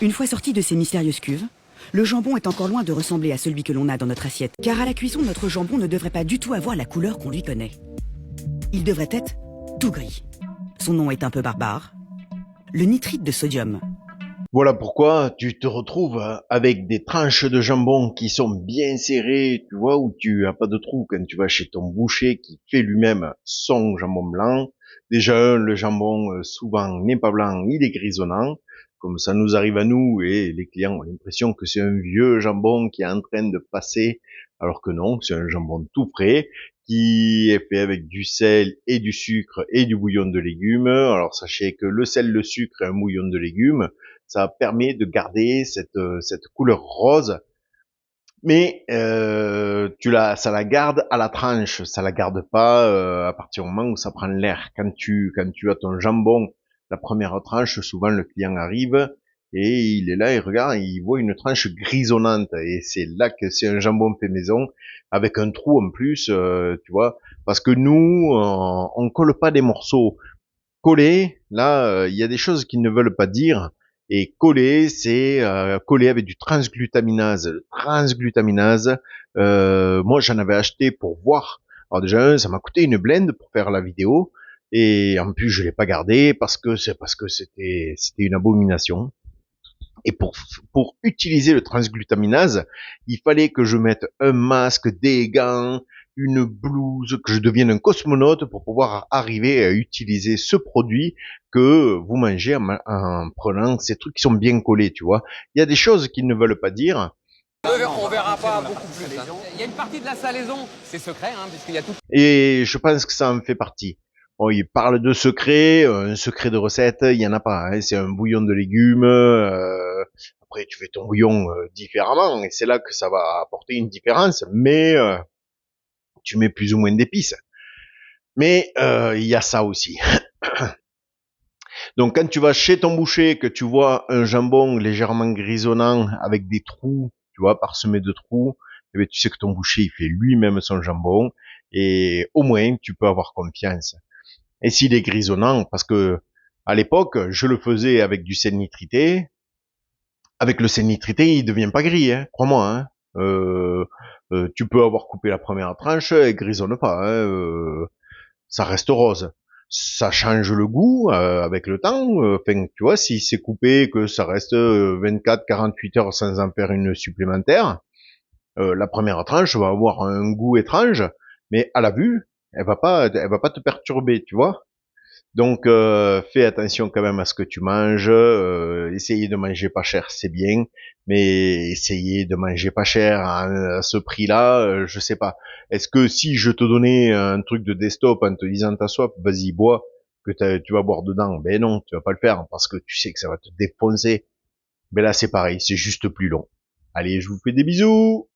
Une fois sorti de ces mystérieuses cuves, le jambon est encore loin de ressembler à celui que l'on a dans notre assiette, car à la cuisson, notre jambon ne devrait pas du tout avoir la couleur qu'on lui connaît. Il devrait être tout gris. Son nom est un peu barbare. Le nitrite de sodium. Voilà pourquoi tu te retrouves avec des tranches de jambon qui sont bien serrées, tu vois, où tu as pas de trou quand tu vas chez ton boucher qui fait lui-même son jambon blanc. Déjà, le jambon, souvent, n'est pas blanc, il est grisonnant, comme ça nous arrive à nous, et les clients ont l'impression que c'est un vieux jambon qui est en train de passer, alors que non, c'est un jambon tout frais, qui est fait avec du sel et du sucre et du bouillon de légumes. Alors sachez que le sel, le sucre et un bouillon de légumes, ça permet de garder cette couleur rose, mais ça la garde à la tranche, ça la garde pas à partir du moment où ça prend l'air. Quand tu as ton jambon, la première tranche, souvent le client arrive et il est là, il regarde, il voit une tranche grisonnante et c'est là que c'est un jambon fait maison avec un trou en plus, tu vois, parce que nous on colle pas des morceaux. Coller, là, il y a des choses qui ne veulent pas dire. Et coller, c'est coller avec du transglutaminase. Le transglutaminase, moi j'en avais acheté pour voir. Alors déjà, ça m'a coûté une blinde pour faire la vidéo. Et en plus, je l'ai pas gardé parce que c'était une abomination. Et pour utiliser le transglutaminase, il fallait que je mette un masque, des gants, une blouse, que je devienne un cosmonaute pour pouvoir arriver à utiliser ce produit que vous mangez en prenant ces trucs qui sont bien collés, tu vois. Il y a des choses qu'ils ne veulent pas dire. On verra pas beaucoup plus. Il y a une partie de la salaison, c'est secret, puisqu'il y a tout. Et je pense que ça en fait partie. Bon, il parle de secret, un secret de recette, il y en a pas. Hein. C'est un bouillon de légumes. Après, tu fais ton bouillon différemment, et c'est là que ça va apporter une différence. Mais tu mets plus ou moins d'épices. Mais il y a ça aussi. Donc, quand tu vas chez ton boucher, que tu vois un jambon légèrement grisonnant avec des trous, tu vois, parsemés de trous, eh bien, tu sais que ton boucher il fait lui-même son jambon, et au moins tu peux avoir confiance. Et s'il est grisonnant, parce que à l'époque, je le faisais avec du sel nitrité. Avec le sel nitrité, il devient pas gris, hein, crois-moi. Hein. Tu peux avoir coupé la première tranche, elle grisonne pas. Hein, ça reste rose. Ça change le goût avec le temps. Enfin, tu vois, si c'est coupé, que ça reste 24-48 heures sans en faire une supplémentaire, la première tranche va avoir un goût étrange, mais à la vue, elle va pas te perturber, tu vois. Donc, fais attention quand même à ce que tu manges. Essayer de manger pas cher, c'est bien, mais essayer de manger pas cher à ce prix-là, je sais pas. Est-ce que si je te donnais un truc de desktop en te disant t'as soif, vas-y bois, que tu vas boire dedans, ben non, tu vas pas le faire parce que tu sais que ça va te défoncer. Ben là, c'est pareil, c'est juste plus long. Allez, je vous fais des bisous.